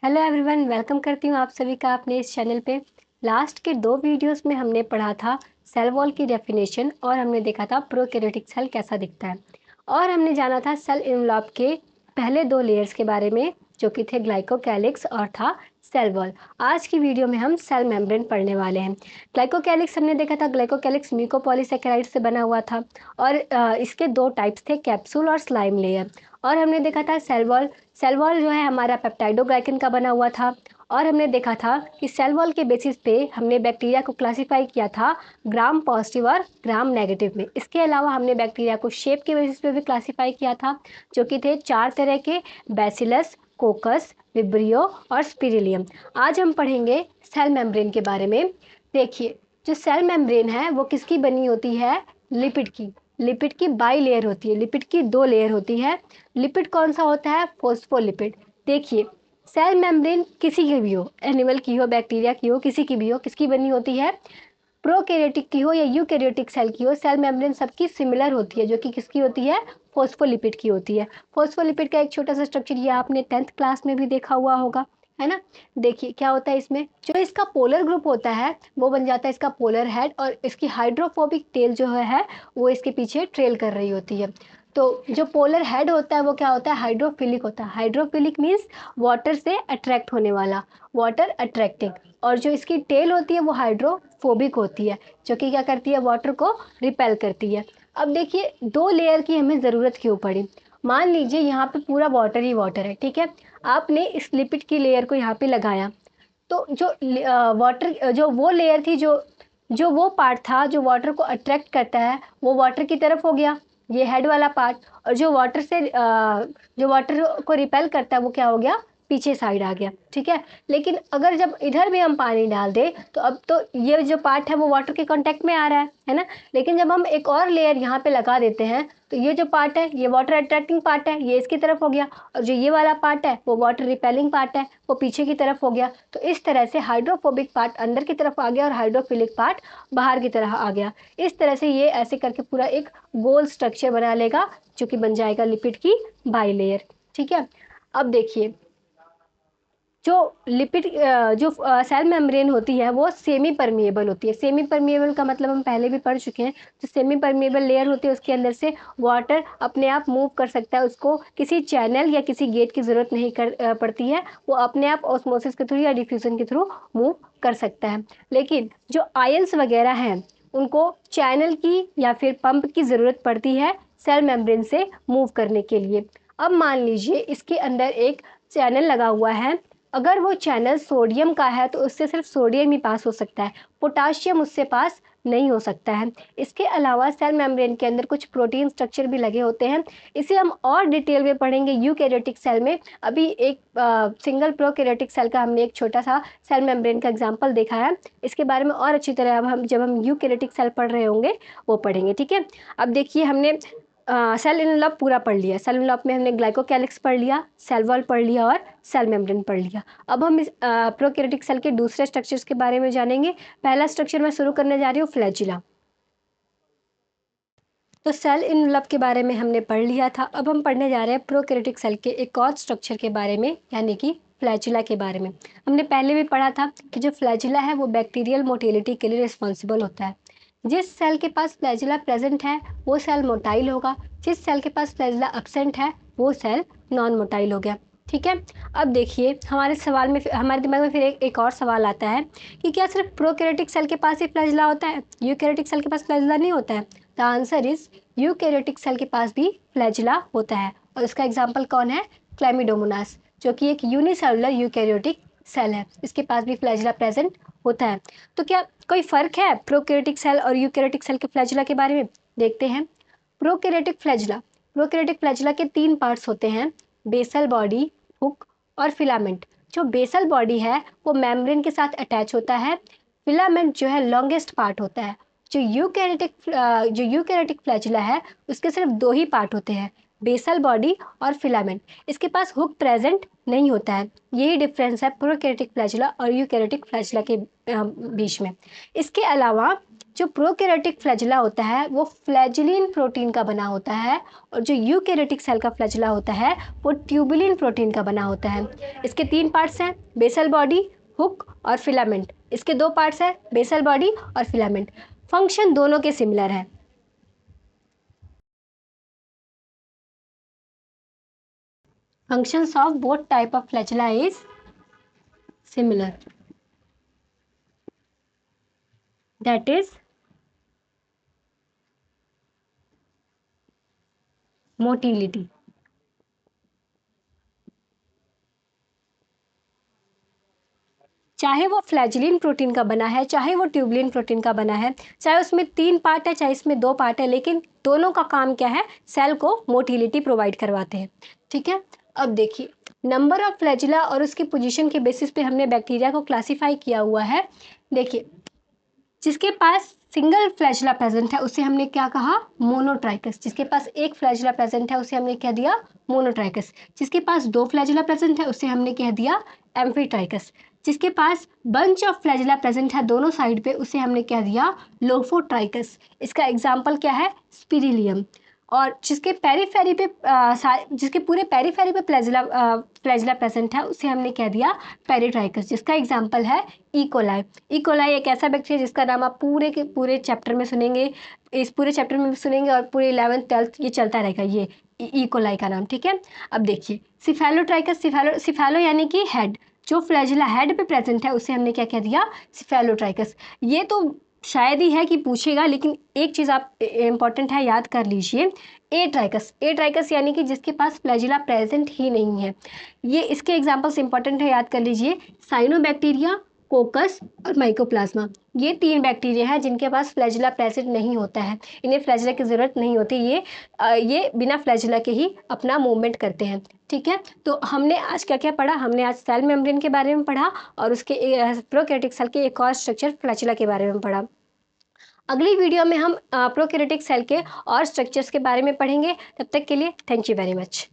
Hello everyone, welcome करती हूँ आप सभी का अपने इस चैनल पे। लास्ट के 2 वीडियोस में हमने पढ़ा था सेल वॉल की डेफिनेशन और हमने देखा था प्रोकैरियोटिक सेल कैसा दिखता है और हमने जाना था सेल इनवलॉप के पहले 2 लेयर्स के बारे में जो कि थे ग्लाइकोकैलिक्स और था सेल वॉल। आज की वीडियो में हम सेल मेम्ब्रेन पढ़ने वाले हैं। ग्लाइकोकैलिक्स हमने देखा था, ग्लाइकोकैलिक्स म्यूकोपॉलीसेकेराइड से बना हुआ था और इसके 2 टाइप्स थे, कैप्सूल और स्लाइम लेयर। और हमने देखा था सेल वॉल। सेल वॉल जो है हमारा पेप्टाइडोग्लाइकन का बना हुआ था और हमने देखा था कि सेल वॉल के बेसिस पे हमने बैक्टीरिया को क्लासिफाई किया था ग्राम पॉजिटिव और ग्राम नेगेटिव में। इसके अलावा हमने बैक्टीरिया को शेप के बेसिस पे भी क्लासिफाई किया था जो कि थे 4 तरह के, बैसिलस, कोकस, विब्रियो और स्पिरिलियम। आज हम पढ़ेंगे सेल मेम्ब्रेन के बारे में। देखिए, जो सेल मेम्ब्रेन है वो किसकी बनी होती है? लिपिड की। लिपिड की बाई लेयर होती है, लिपिड की 2 लेयर होती है। लिपिड कौन सा होता है? फोस्फोलिपिड। देखिए, सेल मेम्ब्रेन किसी की भी हो, एनिमल की हो, बैक्टीरिया की हो, किसी की भी हो, किसकी बनी होती है? प्रोकैरियोटिक की हो या यूकैरियोटिक सेल की हो, सेल मेम्ब्रेन सबकी सिमिलर होती है जो कि किसकी होती है? फोस्फोलिपिड की होती है। फोस्फोलिपिड का एक छोटा सा स्ट्रक्चर ये आपने 10th क्लास में भी देखा हुआ होगा, है ना? देखिए क्या होता है इसमें, जो इसका पोलर ग्रुप होता है वो बन जाता है इसका पोलर हेड और इसकी हाइड्रोफोबिक टेल जो है वो इसके पीछे ट्रेल कर रही होती है। तो जो पोलर हेड होता है वो क्या होता है? हाइड्रोफिलिक होता है। हाइड्रोफिलिक मीन्स वाटर से अट्रैक्ट होने वाला, वाटर अट्रैक्टिंग। और जो इसकी टेल होती है वो हाइड्रोफोबिक होती है जो कि क्या करती है? वाटर को रिपेल करती है। अब देखिए, 2 लेयर की हमें ज़रूरत क्यों पड़ी? मान लीजिए यहाँ पे पूरा वाटर ही वाटर है, ठीक है? आपने इस लिपिड की लेयर को यहाँ पे लगाया, तो जो वाटर जो वो लेयर थी, जो जो वो पार्ट था जो वाटर को अट्रैक्ट करता है वो वाटर की तरफ हो गया, ये हेड वाला पार्ट। और जो वाटर से जो वाटर को रिपेल करता है वो क्या हो गया? पीछे साइड आ गया, ठीक है? लेकिन अगर जब इधर भी हम पानी डाल दें तो अब तो ये जो पार्ट है वो वाटर के कांटेक्ट में आ रहा है ना? लेकिन जब हम एक और लेयर यहाँ पे लगा देते हैं तो ये जो पार्ट है ये वाटर अट्रैक्टिंग पार्ट है, ये इसकी तरफ हो गया, और जो ये वाला पार्ट है वो वाटर रिपेलिंग पार्ट है, वो पीछे की तरफ हो गया। तो इस तरह से हाइड्रोफोबिक पार्ट अंदर की तरफ आ गया और हाइड्रोफिलिक पार्ट बाहर की तरह आ गया। इस तरह से ये ऐसे करके पूरा एक गोल स्ट्रक्चर बना लेगा जो कि बन जाएगा लिपिड की बाई लेयर, ठीक है? अब देखिए, जो लिपिड जो सेल मेम्ब्रेन होती है वो सेमी परमिएबल होती है। सेमी परमिएबल का मतलब हम पहले भी पढ़ चुके हैं। जो सेमी परमिएबल लेयर होती है उसके अंदर से वाटर अपने आप मूव कर सकता है, उसको किसी चैनल या किसी गेट की ज़रूरत नहीं पड़ती है, वो अपने आप ऑस्मोसिस के थ्रू या डिफ्यूज़न के थ्रू मूव कर सकता है। लेकिन जो आयंस वगैरह हैं उनको चैनल की या फिर पंप की ज़रूरत पड़ती है सेल मेम्ब्रेन से मूव करने के लिए। अब मान लीजिए इसके अंदर एक चैनल लगा हुआ है, अगर वो चैनल सोडियम का है तो उससे सिर्फ सोडियम ही पास हो सकता है, पोटाशियम उससे पास नहीं हो सकता है। इसके अलावा सेल मेम्ब्रेन के अंदर कुछ प्रोटीन स्ट्रक्चर भी लगे होते हैं, इसे हम और डिटेल में पढ़ेंगे यूकैरियोटिक सेल में। अभी एक सिंगल प्रोकैरियोटिक सेल का हमने एक छोटा सा सेल मेम्ब्रेन का एग्जाम्पल देखा है, इसके बारे में और अच्छी तरह अब हम जब हम यूकैरियोटिक सेल पढ़ रहे होंगे वो पढ़ेंगे, ठीक है? अब देखिए, हमने सेल इनवलॉप पूरा पढ़ लिया। सेल इनवलॉप में हमने ग्लाइकोकैलिक्स पढ़ लिया, सेल वॉल पढ़ लिया और सेल मेम्ब्रेन पढ़ लिया। अब हम इस प्रोकैरियोटिक सेल के दूसरे स्ट्रक्चर्स के बारे में जानेंगे। पहला स्ट्रक्चर मैं शुरू करने जा रही हूँ, फ्लैजिला। तो सेल इनवलॉप के बारे में हमने पढ़ लिया था, अब हम पढ़ने जा रहे हैं प्रोकैरियोटिक सेल के एक और स्ट्रक्चर के बारे में, यानी कि फ्लैजिला के बारे में। हमने पहले भी पढ़ा था कि जो फ्लैजिला है वो बैक्टीरियल मोटिलिटी के लिए रिस्पॉन्सिबल होता है। जिस सेल के पास फ्लैजिला प्रेजेंट है वो सेल मोटाइल होगा, जिस सेल के पास फ्लैजिला एब्सेंट है वो सेल नॉन मोटाइल हो गया, ठीक है? अब देखिए, हमारे सवाल में हमारे दिमाग में फिर एक और सवाल आता है कि क्या सिर्फ प्रोकैरियोटिक सेल के पास ही फ्लैजिला होता है, यूकैरियोटिक सेल के पास फ्लैजिला नहीं होता है? The answer is eukaryotic cell के पास भी फ्लैजिला होता है, और इसका एग्जाम्पल कौन है? क्लैमिडोमोनास, जो कि एक यूनिसेलुलर यूकैरियोटिक सेल है, इसके पास भी फ्लैजिला प्रेजेंट होता है। तो क्या कोई फर्क है प्रोकैरियोटिक सेल और यूकैरियोटिक सेल के फ्लैजिला के बारे में? देखते हैं। प्रोकैरियोटिक फ्लैजिला के 3 पार्ट्स होते हैं, बेसल बॉडी, हुक और फिलामेंट। जो बेसल बॉडी है वो मेम्ब्रेन के साथ अटैच होता है, फिलामेंट जो है लॉन्गेस्ट पार्ट होता है। जो यूकैरियोटिक फ्लैजिला है उसके सिर्फ 2 ही पार्ट होते हैं, बेसल बॉडी और फिलामेंट। इसके पास हुक प्रेजेंट नहीं होता है। यही डिफरेंस है प्रोकैरियोटिक फ्लैजुला और यूकैरियोटिक फ्लैजुला के बीच में। इसके अलावा जो प्रोकैरियोटिक फ्लैजुला होता है वो फ्लैजुलिन प्रोटीन का बना होता है, और जो यूकैरियोटिक सेल का फ्लैजुला होता है वो ट्यूबुलिन प्रोटीन का बना होता है। इसके 3 पार्ट्स हैं, बेसल बॉडी, हुक और फिलामेंट। इसके 2 पार्ट्स हैं, बेसल बॉडी और फिलामेंट। फंक्शन दोनों के सिमिलर है। Functions of both type of flagella is similar. That is motility. चाहे वो फ्लैजिलिन प्रोटीन का बना है, चाहे वो ट्यूबुलिन प्रोटीन का बना है, चाहे उसमें 3 पार्ट है, चाहे इसमें 2 पार्ट है, लेकिन दोनों का काम क्या है? सेल को मोटिलिटी प्रोवाइड करवाते हैं। ठीक है, अब देखिए नंबर ऑफ फ्लैजिला और उसकी पोजीशन के बेसिस पे हमने बैक्टीरिया को क्लासीफाई किया हुआ है। देखिए, जिसके पास सिंगल फ्लैजुला प्रेजेंट है उसे हमने क्या कहा? मोनोट्राइकस। जिसके पास एक फ्लैजुला प्रेजेंट है उसे हमने क्या दिया? मोनोट्राइकस। जिसके पास 2 फ्लैजुला प्रेजेंट है उसे हमने कह दिया एम्फीट्राइकस। जिसके पास बंच ऑफ फ्लैजुला प्रेजेंट है दोनों साइड पे उसे हमने क्या दिया? लोफोट्राइकस। इसका एग्जाम्पल क्या है? स्पिरिलियम। और जिसके पेरीफेरी पे जिसके पूरे पेरीफेरी पे फ्लैजुला प्रेजेंट है उसे हमने कह दिया पेरिट्राइकस, जिसका एग्जाम्पल है इकोलाई। इकोलाई एक ऐसा बैक्टीरिया जिसका नाम आप पूरे के पूरे चैप्टर में सुनेंगे, इस पूरे चैप्टर में भी सुनेंगे और पूरे 11th 12th ये चलता रहेगा, ये इकोलाई का नाम। ठीक है, अब देखिए सिफेलोट्राइकस। सिफेलो यानी कि हेड, जो फ्लैजुला हेड पे प्रेजेंट है उसे हमने क्या कह दिया? सिफेलोट्राइकस। ये तो शायद ही है कि पूछेगा, लेकिन एक चीज़ आप इम्पॉर्टेंट है, याद कर लीजिए, ए ट्राइकस। ए ट्राइकस यानी कि जिसके पास फ्लैजुला प्रेजेंट ही नहीं है। ये इसके एग्जांपल्स इंपॉर्टेंट है, याद कर लीजिए, साइनोबैक्टीरिया, कोकस और माइकोप्लाज्मा। ये 3 बैक्टीरिया हैं जिनके पास फ्लैजुला प्रेजेंट नहीं होता है। इन्हें फ्लैजुला की ज़रूरत नहीं होती, ये बिना फ्लैजुला के ही अपना मूवमेंट करते हैं। ठीक है, तो हमने आज क्या क्या पढ़ा? हमने आज सेल मेम्ब्रेन के बारे में पढ़ा और उसके प्रोकैरियोटिक सेल के एक और स्ट्रक्चर फ्लैजुला के बारे में पढ़ा। अगली वीडियो में हम प्रोकैरियोटिक सेल के और स्ट्रक्चर्स के बारे में पढ़ेंगे। तब तक के लिए थैंक यू वेरी मच।